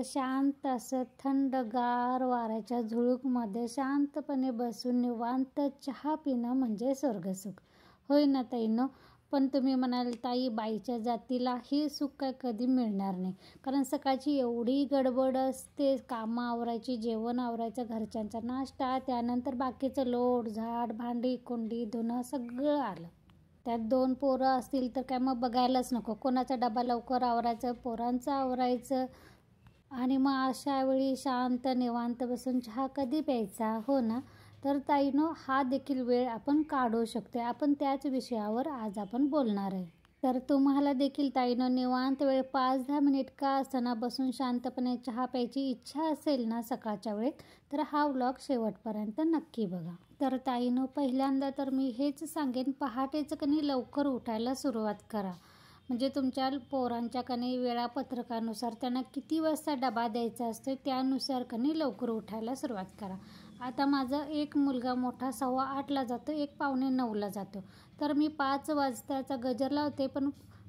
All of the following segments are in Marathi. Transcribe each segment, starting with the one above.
शांत असं थंडगार वाऱ्याच्या झुळूकमध्ये शांतपणे बसून निवांत चहा पिणं म्हणजे स्वर्गसुख. होय ना ताईंनो? पण तुम्ही म्हणाल ताई बाईच्या जातीला हे सुख काय कधी मिळणार नाही, कारण सकाळची एवढी गडबड असते, कामं आवरायची, जेवण आवरायचं, घरच्यांचा नाश्ता, त्यानंतर बाकीचं लोट झाड भांडी कुंडी धुणं सगळं आलं. त्यात 2 पोरं असतील तर काय मग बघायलाच नको. कोणाचा डबा लवकर आवरायचं, पोरांचं आवरायचं, आणि मग अशा वेळी शांत निवांत बसून चहा कधी प्यायचा, हो ना? तर ताईंनो, हा देखील वेळ आपण काढू शकतो. आपण त्याच विषयावर आज आपण बोलणार आहे. तर तुम्हाला देखील ताईंनो निवांत वेळ 5-10 मिनिट का असताना बसून शांतपणे चहा प्यायची इच्छा असेल ना सकाळच्या वेळेत, तर हा व्लॉग शेवटपर्यंत नक्की बघा. तर ताईंनो, पहिल्यांदा तर मी हेच सांगेन, पहाटेचं कधी लवकर उठायला सुरुवात करा. म्हणजे तुमच्या पोरांच्या कधी वेळापत्रकानुसार त्यांना किती वाजता डबा द्यायचा असतो त्यानुसार कधी लवकर उठायला सुरुवात करा. आता माझा एक मुलगा मोठा 8:15ला जातो, एक 8:45ला जातो. तर मी 5 वाजताचा गजर लावते, पण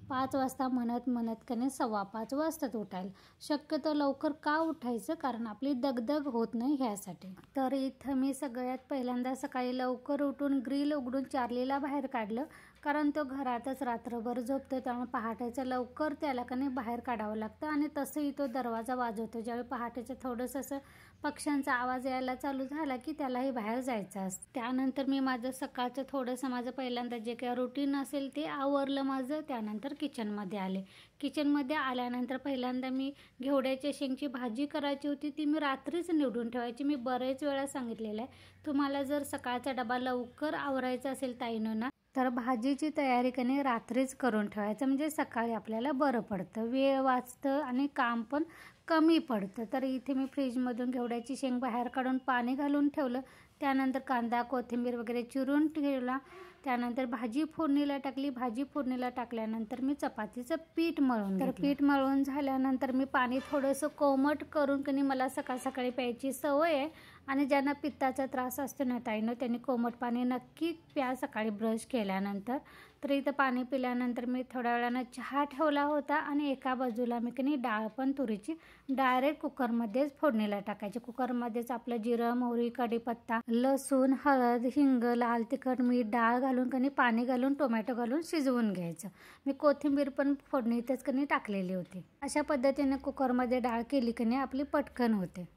5 वाजता म्हणत कधी 4:15 वाजतात उठायला. शक्यतो लवकर का उठायचं, कारण आपली दगदग होत नाही ह्यासाठी. तर इथं मी सगळ्यात पहिल्यांदा सकाळी लवकर उठून ग्रिल उघडून चार्लीला बाहेर काढलं, कारण तो घरातच रात्रभर झोपतो, त्यामुळे पहाटेचं लवकर त्याला कधी बाहेर काढावं लागतं. आणि तसंही तो दरवाजा वाजवतो. ज्यावेळी पहाटेचं थोडंसं असं पक्ष्यांचा आवाज यायला चालू झाला की त्यालाही बाहेर जायचं असतं. त्यानंतर मी माझं सकाळचं थोडंसं माझं पहिल्यांदा जे काही रुटीन असेल ते आवरलं माझं. त्यानंतर किचनमध्ये आले. किचनमध्ये आल्यानंतर पहिल्यांदा मी घेवड्याच्या शेंगची भाजी करायची होती, ती मी रात्रीच निवडून ठेवायची. मी बरेच वेळा सांगितलेलं आहे, तुम्हाला जर सकाळचा डबा लवकर आवरायचा असेल ताईंनो ना, तर भाजीची तयारी कधी रात्रीच करून ठेवायचं, म्हणजे सकाळी आपल्याला बरं पडतं, वेळ वाचतं आणि काम पण कमी पडतं. तर इथे मी फ्रीजमधून घेवड्याची शेंग बाहेर काढून पाणी घालून ठेवलं. त्यानंतर कांदा कोथिंबीर वगैरे चिरून ठेवला. त्यानंतर भाजी फोडणीला टाकली. भाजी फोडणीला टाकल्यानंतर मी चपातीचं पीठ मळून घेतलं. तर पीठ मळून झाल्यानंतर मी पाणी थोडंसं कोमट करून कधी मला सकाळी प्यायची सवय आहे. आणि ज्यांना पित्ताचा त्रास असतो ना ताईंनो, त्यांनी कोमट पाणी नक्की प्या सकाळी ब्रश केल्यानंतर. तर इथं पाणी पिल्यानंतर मी थोड्या वेळानं चहा ठेवला होता, आणि एका बाजूला मी कधी डाळ पण तुरीची डायरेक्ट कुकरमध्येच फोडणीला टाकायची. कुकरमध्येच आपलं जिरं मोहरी कढीपत्ता लसूण हळद हिंग लाल तिखट मीठ डाळ घालून कधी पाणी घालून टोमॅटो घालून शिजवून घ्यायचं. मी कोथिंबीर पण फोडणीतच कधी टाकलेली होती. अशा पद्धतीने कुकरमध्ये डाळ केली कधी आपली पटकन होते.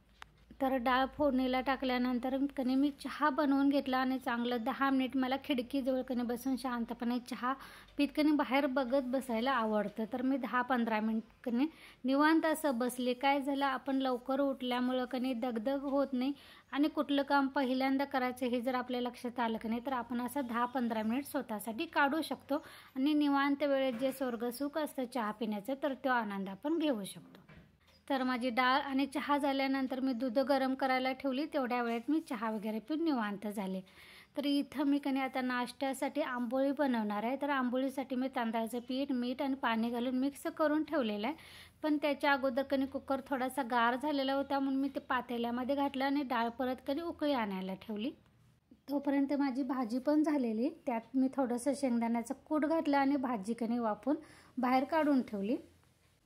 तर डाळ फोडणीला टाकल्यानंतर कधी मी चहा बनवून घेतला, आणि चांगलं 10 मिनिट मला खिडकीजवळ कधी बसून शांतपणे चहा पीत कधी बाहेर बघत बसायला आवडतं. तर मी 10-15 मिनिट कधी निवांत असं बसले. काय झालं, आपण लवकर उठल्यामुळं कधी दगदग होत नाही, आणि कुठलं काम पहिल्यांदा करायचं हे जर आपल्या लक्षात आलं की नाही, तर आपण असं 10-15 मिनिट स्वतःसाठी काढू शकतो, आणि निवांत वेळेत जे स्वर्गसुख असतं चहा पिण्याचं, तर तो आनंद आपण घेऊ शकतो. तर माझी डाळ आणि चहा झाल्यानंतर मी दूध गरम करायला ठेवली. तेवढ्या वेळेत मी चहा वगैरे पिऊन निवांत झाले. तर इथं मी कधी आता नाश्त्यासाठी आंबोळी बनवणार आहे. तर आंबोळीसाठी मी तांदळाचं पीठ मीठ आणि पाणी घालून मिक्स करून ठेवलेलं आहे. पण त्याच्या अगोदर कधी कुकर थोडासा गार झालेला होता, म्हणून मी ते पातेल्यामध्ये घातलं आणि डाळ परत कधी उकळी आणायला ठेवली. तोपर्यंत माझी भाजी पण झालेली. त्यात मी थोडंसं शेंगदाण्याचं कूट घातलं आणि भाजी कधी वाफून बाहेर काढून ठेवली.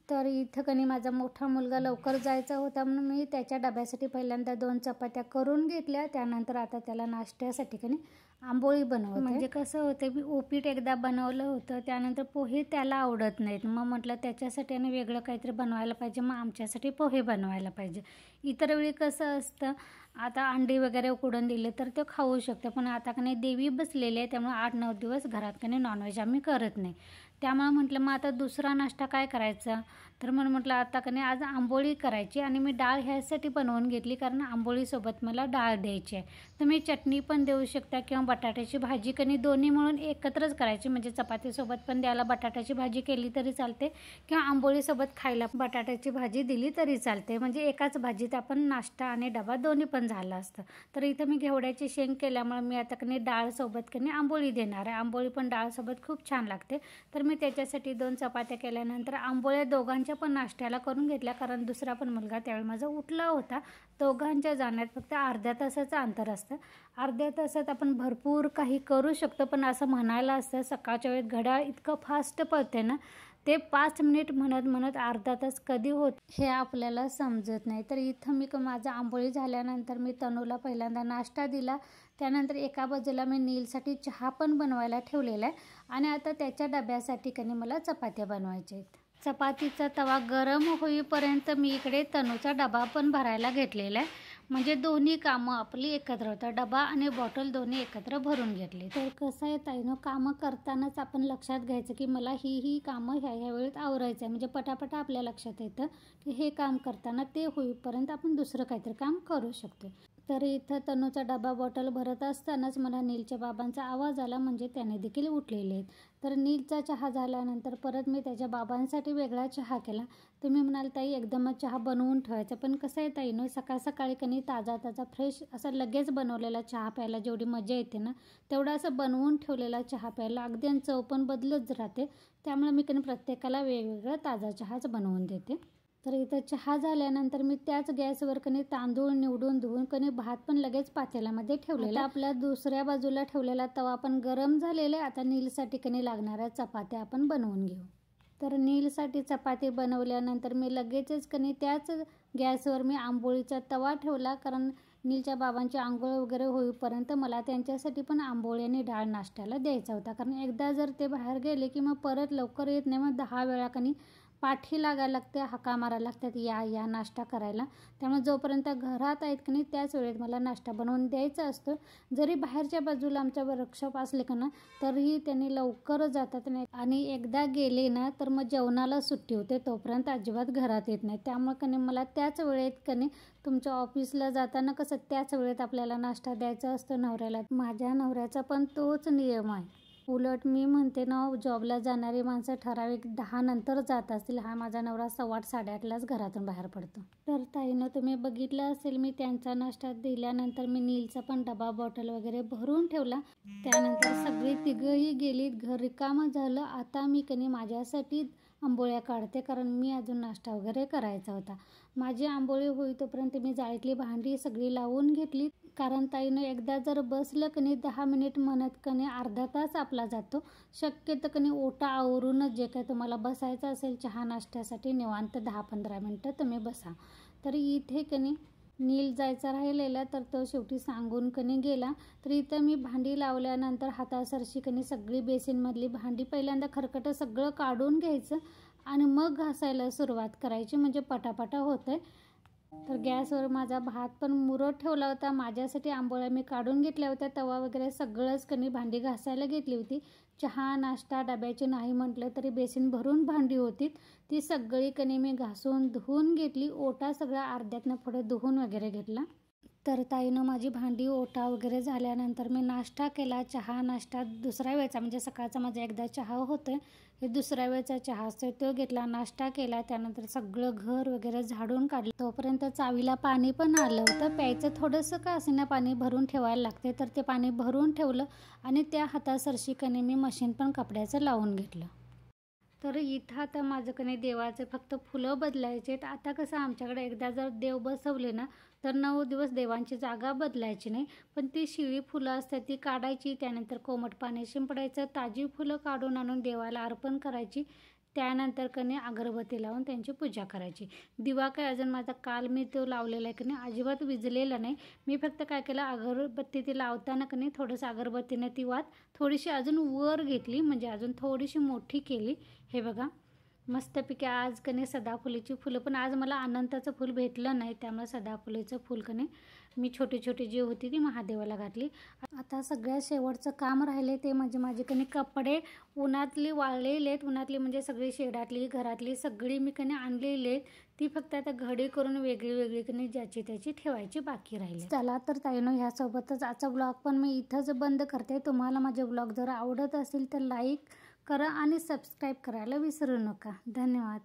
तर इथं कधी माझा मोठा मुलगा लवकर जायचा होता, म्हणून मी त्याच्या डब्यासाठी पहिल्यांदा 2 चपात्या करून घेतल्या. त्यानंतर आता त्याला नाश्त्यासाठी कधी आंबोळी बनवते. म्हणजे कसं होतं, मी उपीट एकदा बनवलं होतं, त्यानंतर पोहे त्याला आवडत नाहीत. मग म्हटलं त्याच्यासाठी आणि वेगळं काहीतरी बनवायला पाहिजे, मग आमच्यासाठी पोहे बनवायला पाहिजे. इतर वेळी कसं असतं, आता अंडी वगैरे उकडून दिले तर ते खाऊ शकतं, पण आता कधी देवी बसलेली आहे, त्यामुळे 8-9 दिवस घरात कधी नॉनव्हेज आम्ही करत नाही. त्यामुळे म्हटलं मग आता दुसरा नाश्ता काय करायचा, तर म्हणून म्हटलं आता कधी आज आंबोळी करायची. आणि मी डाळ ह्यासाठी बनवून घेतली, कारण आंबोळीसोबत मला डाळ द्यायची आहे. तुम्ही चटणी पण देऊ शकता, किंवा बटाट्याची भाजी कधी दोन्ही मिळून एकत्रच करायची, म्हणजे चपातीसोबत पण द्यायला बटाट्याची भाजी केली तरी चालते, किंवा आंबोळीसोबत खायला बटाट्याची भाजी दिली तरी चालते. म्हणजे एकाच भाजीत आपण नाश्ता आणि डबा दोन्ही पण झालं असतं. तर इथं मी घेवड्याची शेंग केल्यामुळे मी आता कधी डाळसोबत कधी आंबोळी देणार आहे. आंबोळी पण डाळसोबत खूप छान लागते. तर मी त्याच्यासाठी 2 चपात्या केल्यानंतर आंबोळ्या दोघांच्या पण नाश्त्याला करून घेतल्या, कारण दुसरा पण मुलगा त्यावेळी माझा उठला होता. दोघांच्या जाण्यात फक्त अर्ध्या तासाचं अंतर असतं. अर्ध्या तासात आपण भरपूर काही करू शकतो, पण असं म्हणायला असतं सकाळच्या वेळेत घड्याळ इतकं फास्ट पळते ना, ते 5 मिनिट म्हणत म्हणत अर्धा तास कधी होत हे आपल्याला समजत नाही. तर इथं मी माझा आंबोळी झाल्यानंतर मी तनूला पहिल्यांदा नाश्ता दिला. त्यानंतर एका बाजूला मी नीलसाठी चहा पण बनवायला ठेवलेला आहे आणि आता त्याच्या डब्यासाठी मला चपात्या बनवायच्या आहेत. चपातीचा तवा गरम होईपर्यंत मी इकडे तनूचा डबा पण भरायला घेतलेला आहे. म्हणजे दोन्ही कामं आपली एकत्र होतात. डबा आणि बॉटल दोन्ही एकत्र भरून घेतले. तर कसं आहे ताईनो, कामं करतानाच आपण लक्षात घ्यायचं की मला ही कामं ह्या वेळेत आवरायचं आहे. म्हणजे पटापटा आपल्या लक्षात येतं की हे काम करताना ते होईपर्यंत आपण दुसरं काहीतरी काम करू शकतो. तर इथं तनूचा डबा बॉटल भरत असतानाच मला नीलच्या बाबांचा आवाज आला. म्हणजे त्याने देखील उठलेले आहेत. तर नीलचा चहा झाल्यानंतर परत मी त्याच्या बाबांसाठी वेगळा चहा केला. तुम्ही म्हणाल ताई एकदमच चहा बनवून ठेवायचा, पण कसं आहे ताईनो, सकाळ सकाळी ताजा फ्रेश असा लगेच बनवलेला चहा प्यायला जेवढी मजा येते ना, तेवढा असं बनवून ठेवलेला चहा प्यायला अगदी चव पण बदलत राहते. त्यामुळे मी प्रत्येकाला वेगवेगळा ताजा चहाच बनवून देते. तर इथं चहा झाल्यानंतर मी त्याच गॅसवर तांदूळ निवडून धुवून भात पण लगेच पातेल्यामध्ये ठेवलेला. आपल्या दुसऱ्या बाजूला ठेवलेला तवा पण गरम झालेला आहे. आता नीलसाठी लागणाऱ्या चपात्या आपण बनवून घेऊ. तर नीलसाठी चपाती बनवल्यानंतर मी लगेचच त्याच गॅसवर मी आंबोळीचा तवा ठेवला. कारण नीलच्या बाबांची आंघोळ वगैरे होईपर्यंत मला त्यांच्यासाठी पण आंबोळी आणि डाळ नाश्त्याला द्यायचा होता. कारण एकदा जर ते बाहेर गेले की मग परत लवकर येत नाही. मग 10 वेळा पाठी लागायला लागते, हाका मारायला लागतात या नाश्ता करायला. त्यामुळे जोपर्यंत घरात आहेत त्याच वेळेत मला नाश्ता बनवून द्यायचा असतो. जरी बाहेरच्या बाजूला आमच्या वर्कशॉप असले तरीही त्यांनी लवकर जातात नाही. आणि एकदा गेले ना तर मग जेवणाला सुट्टी होते, तोपर्यंत अजिबात घरात येत नाही. त्यामुळे मला त्याच वेळेत तुमच्या ऑफिसला जाताना कसं त्याच वेळेत आपल्याला नाश्ता द्यायचा असतो नवऱ्याला. माझ्या नवऱ्याचा पण तोच नियम आहे. उलट मी म्हणते ना, जॉबला जाणारी माणसं ठराविक 10 नंतर जात असतील. हा माझा नवरा 8:15 8:30लाच घरातून बाहेर पडतो. तर ताईनं तुम्ही बघितलं असेल, मी त्यांचा नाश्ता दिल्यानंतर मी नीलचा पण डबा बॉटल वगैरे भरून ठेवला. त्यानंतर सगळी तिघंही गेलीत, घर रिकामं झालं. आता मी माझ्यासाठी आंबोळ्या काढते, कारण मी अजून नाश्ता वगैरे करायचा होता. माझी आंबोळी होई तोपर्यंत मी जाळीतली भांडी सगळी लावून घेतली. कारण ताईनं एकदा जर बसलं 10 मिनिट म्हणत अर्धा तास आपला जातो. शक्यतो ओटा आवरूनच जे काही तुम्हाला बसायचं असेल चहा नाश्त्यासाठी निवांत 10-15 मिनटं तुम्ही बसा. तर इथे नील जायचा राहिलेला, तर तो शेवटी सांगून गेला. तर इथं मी भांडी लावल्यानंतर हातासरशी सगळी बेसिनमधली भांडी पहिल्यांदा खरकटं सगळं काढून घ्यायचं आणि मग घासायला सुरुवात करायची, म्हणजे पटापटा होतंय. तर गॅसवर माझा भात पण मुरत ठेवला होता. माझ्यासाठी आंबोळ्या मी काढून घेतल्या होत्या. तवा वगैरे सगळंच भांडी घासायला घेतली होती. चहा नाश्ता डब्याची नाही म्हटलं तरी बेसिन भरून भांडी होती. ती सगळी मी घासून धुवून घेतली. ओटा सगळा अर्ध्यातनं पुढे धुवून वगैरे घेतला. तर ताईनं माझी भांडी ओटा वगैरे झाल्यानंतर मी नाश्ता केला. चहा नाश्ता दुसऱ्या वेळचा, म्हणजे सकाळचा माझा एकदा चहा होतोय, हे दुसऱ्या वेळचा चहा असतो तो घेतला, नाश्ता केला. त्यानंतर सगळं घर वगैरे झाडून काढलं. तोपर्यंत चावीला पाणी पण आलं होतं. प्यायचं थोडंसं का असेना पाणी भरून ठेवायला लागते. तर ते पाणी भरून ठेवलं आणि त्या हातासरशी मी मशीन पण कपड्याचं लावून घेतलं. तर इथं आता माझं देवाचे फक्त फुलं बदलायचे आहेत. आता कसं आमच्याकडे एकदा जर देव बसवले ना तर 9 दिवस देवांची जागा बदलायची नाही. पण ती शिळी फुलं असतात ती काढायची, त्यानंतर कोमट पाणी शिंपडायचं, ताजी फुलं काढून आणून देवाला अर्पण करायची. त्यानंतर अगरबत्ती लावून त्यांची पूजा करायची. दिवा काय अजून माझा काल मी तो लावलेला आहे अजिबात विजलेला नाही. मी फक्त काय केलं, अगरबत्ती ती लावताना थोडंसं अगरबत्तीने ती वात थोडीशी अजून वर घेतली, म्हणजे अजून थोडीशी मोठी केली. हे बघा मस्तपैकी आज सदाफुलीची फुलं, पण आज मला अनंताचं फूल भेटलं नाही, त्यामुळे सदाफुलीचं फूल मी छोटी छोटी जी होती ती महादेवाला घातली. आता सगळ्यात शेवटचं काम राहिले ते म्हणजे माझे कपडे उन्हातली वाळलेले आहेत. उन्हातली म्हणजे सगळी शेडातली घरातली सगळी मी आणलेली आहेत. ती फक्त आता घडी करून वेगळी वेगळी ज्याची त्याची ठेवायची बाकी राहिली. चला तर ताईनो, ह्यासोबतच आजचा ब्लॉग पण मी इथंच बंद करते. तुम्हाला माझे ब्लॉग जर आवडत असेल तर लाईक करा आणि सबस्क्राईब करायला विसरू नका. धन्यवाद.